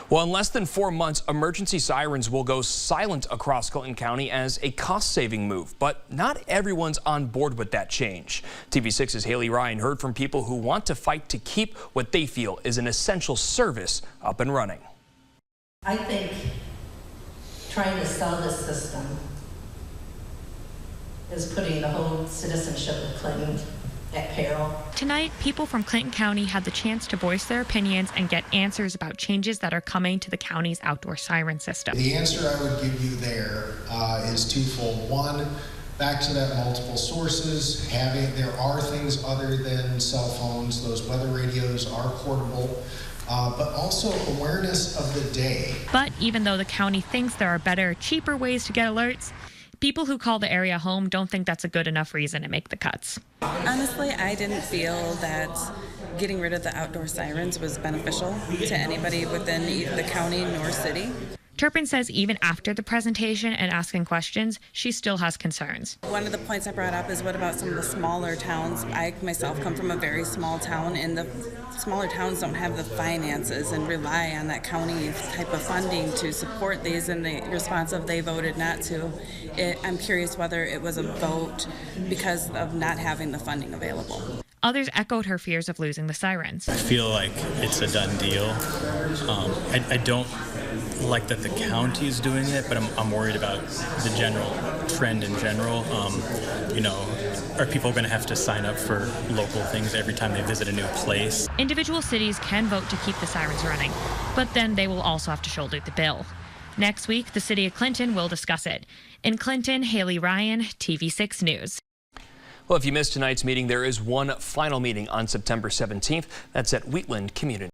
Well, in less than 4 months, emergency sirens will go silent across Clinton County as a cost-saving move. But not everyone's on board with that change. TV6's Haley Ryan heard from people who want to fight to keep what they feel is an essential service up and running. I think trying to sell this system is putting the whole citizenship of Clinton at peril. Tonight, people from Clinton County had the chance to voice their opinions and get answers about changes that are coming to the county's outdoor siren system. The answer I would give you there is twofold. One, back to that multiple sources, there are things other than cell phones. Those weather radios are portable. But also awareness of the day. But even though the county thinks there are better, cheaper ways to get alerts, people who call the area home don't think that's a good enough reason to make the cuts. Honestly, I didn't feel that getting rid of the outdoor sirens was beneficial to anybody within either the county nor city. Turpin says even after the presentation and asking questions, she still has concerns. One of the points I brought up is what about some of the smaller towns? I myself come from a very small town, and the smaller towns don't have the finances and rely on that county type of funding to support these, and the response of they voted not to. I'm curious whether it was a vote because of not having the funding available. Others echoed her fears of losing the sirens. I feel like it's a done deal. I don't like that the county is doing it, but I'm worried about the general trend in general. Are people going to have to sign up for local things every time they visit a new place? Individual cities can vote to keep the sirens running, but then they will also have to shoulder the bill. Next week, the city of Clinton will discuss it. In Clinton, Haley Ryan, TV6 News. Well, if you missed tonight's meeting, there is one final meeting on September 17th. That's at Wheatland Community.